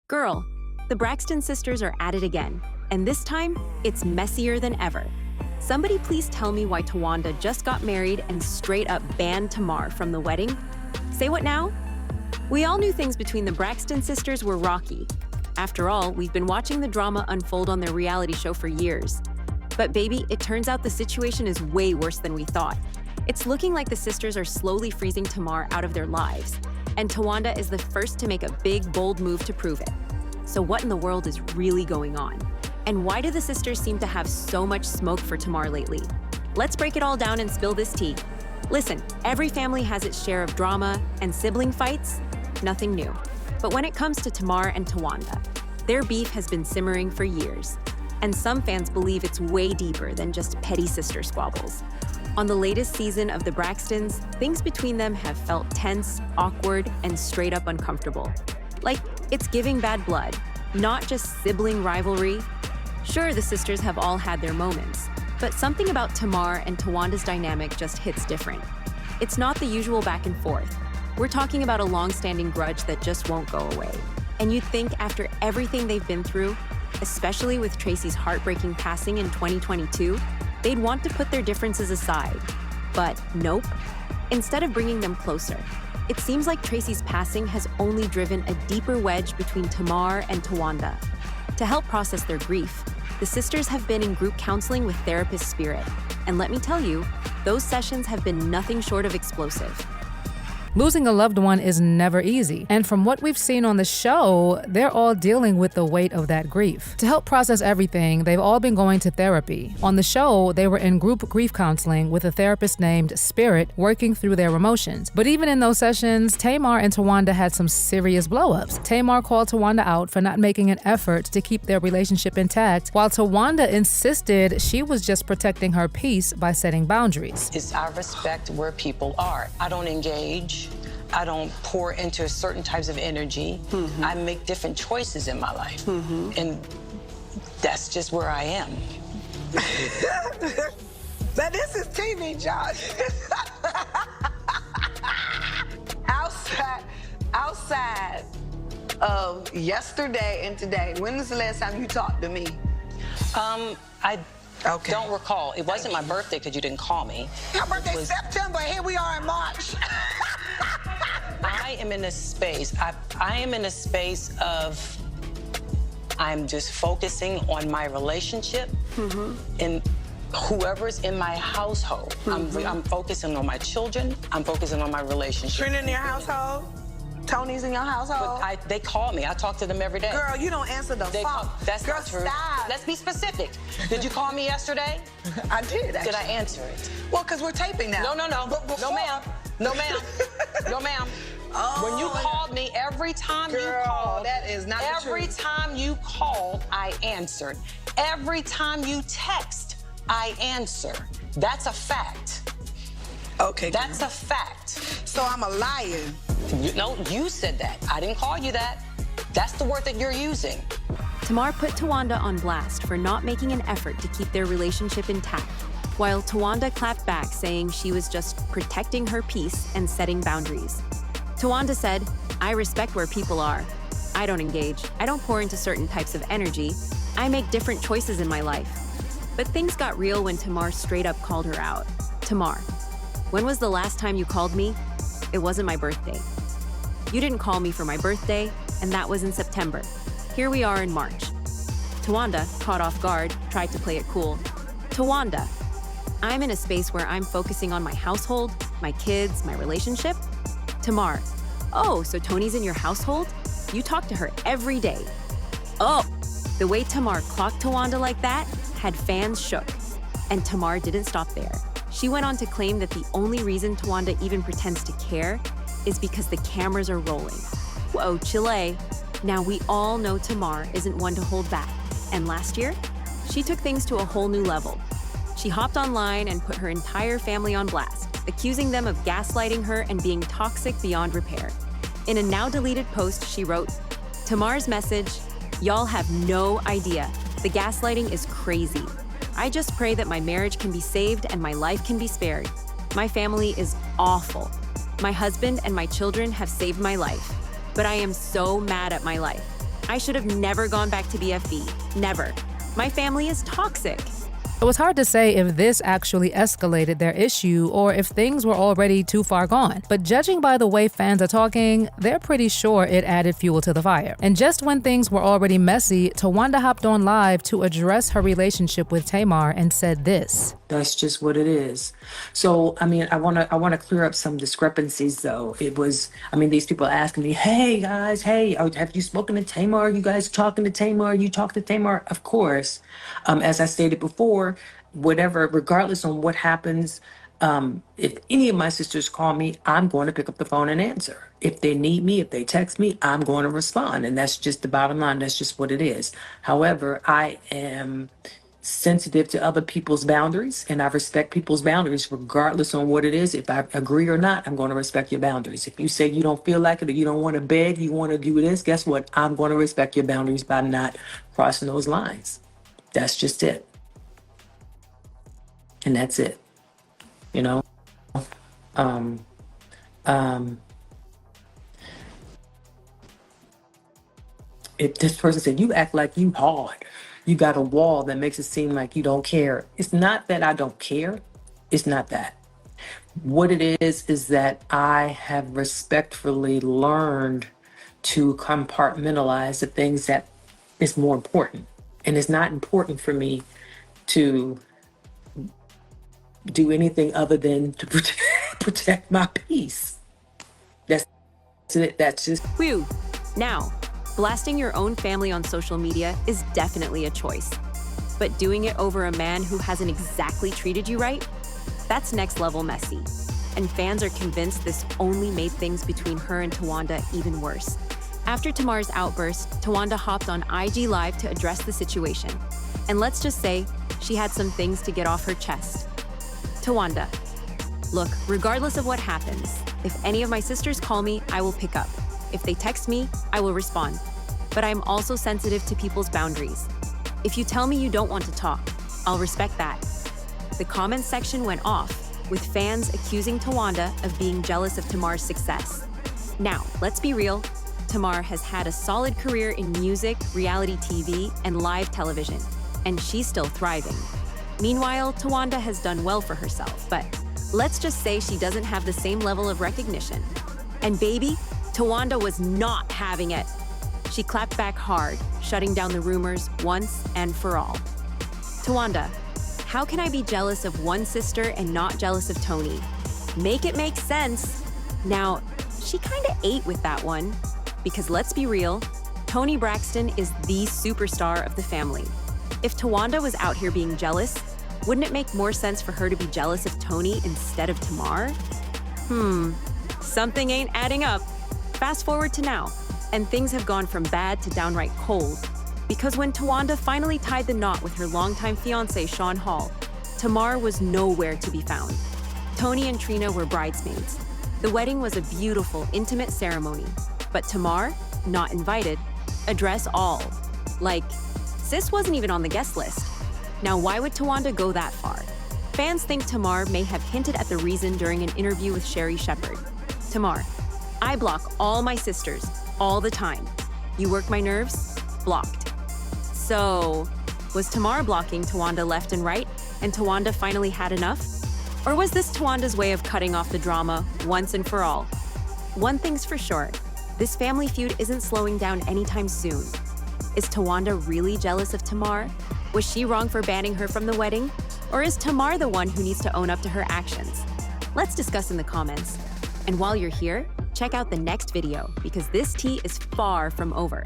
Girl, the Braxton sisters are at it again, and this time, it's messier than ever. Somebody please tell me why Towanda just got married and straight up banned Tamar from the wedding? Say what now? We all knew things between the Braxton sisters were rocky. After all, we've been watching the drama unfold on their reality show for years. But baby, it turns out the situation is way worse than we thought. It's looking like the sisters are slowly freezing Tamar out of their lives, and Towanda is the first to make a big, bold move to prove it. So what in the world is really going on? And why do the sisters seem to have so much smoke for Tamar lately? Let's break it all down and spill this tea. Listen, every family has its share of drama, and sibling fights, nothing new. But when it comes to Tamar and Towanda, their beef has been simmering for years. And some fans believe it's way deeper than just petty sister squabbles. On the latest season of the Braxtons, things between them have felt tense, awkward, and straight up uncomfortable. Like, it's giving bad blood, not just sibling rivalry. Sure, the sisters have all had their moments, but something about Tamar and Towanda's dynamic just hits different. It's not the usual back and forth. We're talking about a long-standing grudge that just won't go away. And you'd think after everything they've been through, especially with Tracy's heartbreaking passing in 2022, they'd want to put their differences aside. But nope. Instead of bringing them closer, it seems like Tracy's passing has only driven a deeper wedge between Tamar and Towanda. To help process their grief, the sisters have been in group counseling with therapist Spirit. And let me tell you, those sessions have been nothing short of explosive. Losing a loved one is never easy, and from what we've seen on the show, they're all dealing with the weight of that grief. To help process everything, they've all been going to therapy. On the show, they were in group grief counseling with a therapist named Spirit, working through their emotions. But even in those sessions, Tamar and Towanda had some serious blow-ups. Tamar called Towanda out for not making an effort to keep their relationship intact, while Towanda insisted she was just protecting her peace by setting boundaries. I respect where people are. I don't engage. I don't pour into certain types of energy. I make different choices in my life. And that's just where I am. But this is TV, Josh. outside of yesterday and today, when was the last time you talked to me? I don't recall. It wasn't my birthday because you didn't call me. My birthday's September. Here we are in March. I am in a space. I am in a space of I'm just focusing on my relationship and whoever's in my household. I'm focusing on my children. I'm focusing on my relationship. Trina in your household? Tony's in your household? But they call me. I talk to them every day. Girl, you don't answer the phone. That's Girl, not true. Stop. Let's be specific. Did you call me yesterday? I did, actually. Did I answer it? Well, because we're taping now. No. But before... No, ma'am. No, ma'am. No, ma'am. Oh, when you called me, every time you called, that is not the every truth. time you called, I answered. Every time you text, I answer. That's a fact. Okay. That's a fact. So I'm a liar. No, you said that. I didn't call you that. That's the word that you're using. Tamar put Towanda on blast for not making an effort to keep their relationship intact, while Towanda clapped back saying she was just protecting her peace and setting boundaries. Towanda said, "I respect where people are. I don't engage. I don't pour into certain types of energy. I make different choices in my life." But things got real when Tamar straight up called her out. "Tamar, when was the last time you called me? It wasn't my birthday. You didn't call me for my birthday, and that was in September. Here we are in March." Towanda, caught off guard, tried to play it cool. "Towanda, I'm in a space where I'm focusing on my household, my kids, my relationship." Tamar, "Oh, so Tony's in your household? You talk to her every day." Oh, the way Tamar clocked Towanda like that had fans shook. And Tamar didn't stop there. She went on to claim that the only reason Towanda even pretends to care is because the cameras are rolling. Whoa, Chile. Now we all know Tamar isn't one to hold back. And last year, she took things to a whole new level. She hopped online and put her entire family on blast, accusing them of gaslighting her and being toxic beyond repair. In a now-deleted post, she wrote, "Tamar's message, y'all have no idea. The gaslighting is crazy. I just pray that my marriage can be saved and my life can be spared. My family is awful. My husband and my children have saved my life, but I am so mad at my life. I should have never gone back to BFB. Never. My family is toxic. It was hard to say if this actually escalated their issue or if things were already too far gone. But judging by the way fans are talking, they're pretty sure it added fuel to the fire. And just when things were already messy, Towanda hopped on live to address her relationship with Tamar and said this. That's just what it is. So, I mean, I want to clear up some discrepancies, though. These people asking me, hey, guys, hey, have you spoken to Tamar? You guys talking to Tamar? You talk to Tamar? Of course. As I stated before, whatever, regardless on what happens, if any of my sisters call me, I'm going to pick up the phone and answer. If they need me, if they text me, I'm going to respond. And that's just the bottom line. That's just what it is. However, I am sensitive to other people's boundaries, and I respect people's boundaries regardless on what it is. If I agree or not, I'm going to respect your boundaries. If you say you don't feel like it or you don't want to beg, you want to do this, guess what? I'm going to respect your boundaries by not crossing those lines. That's just it. And that's it. You know? If this person said, you act like you hard, you got a wall that makes it seem like you don't care. It's not that I don't care. It's not that. What it is that I have respectfully learned to compartmentalize the things that is more important. And it's not important for me to do anything other than to protect my peace. That's it. That's just. Whew. Now, blasting your own family on social media is definitely a choice. But doing it over a man who hasn't exactly treated you right? That's next level messy. And fans are convinced this only made things between her and Towanda even worse. After Tamar's outburst, Towanda hopped on IG Live to address the situation. And let's just say she had some things to get off her chest. Towanda, look, regardless of what happens, if any of my sisters call me, I will pick up. If they text me, I will respond. But I'm also sensitive to people's boundaries. If you tell me you don't want to talk, I'll respect that. The comments section went off, with fans accusing Towanda of being jealous of Tamar's success. Now, let's be real. Tamar has had a solid career in music, reality TV, and live television, and she's still thriving. Meanwhile, Towanda has done well for herself, but let's just say she doesn't have the same level of recognition. And baby, Towanda was not having it. She clapped back hard, shutting down the rumors once and for all. Towanda, how can I be jealous of one sister and not jealous of Tony? Make it make sense. Now, she kinda ate with that one, because let's be real, Tony Braxton is the superstar of the family. If Towanda was out here being jealous, wouldn't it make more sense for her to be jealous of Tony instead of Tamar? Something ain't adding up. Fast forward to now, and things have gone from bad to downright cold. Because when Towanda finally tied the knot with her longtime fiancé, Sean Hall, Tamar was nowhere to be found. Tony and Trina were bridesmaids. The wedding was a beautiful, intimate ceremony, but Tamar, not invited, address all. Like, sis wasn't even on the guest list. Now, why would Towanda go that far? Fans think Tamar may have hinted at the reason during an interview with Sherry Shepherd. Tamar, I block all my sisters, all the time. You work my nerves? Blocked. So, was Tamar blocking Towanda left and right, and Towanda finally had enough? Or was this Towanda's way of cutting off the drama once and for all? One thing's for sure, this family feud isn't slowing down anytime soon. Is Towanda really jealous of Tamar? Was she wrong for banning her from the wedding? Or is Tamar the one who needs to own up to her actions? Let's discuss in the comments. And while you're here, check out the next video because this tea is far from over.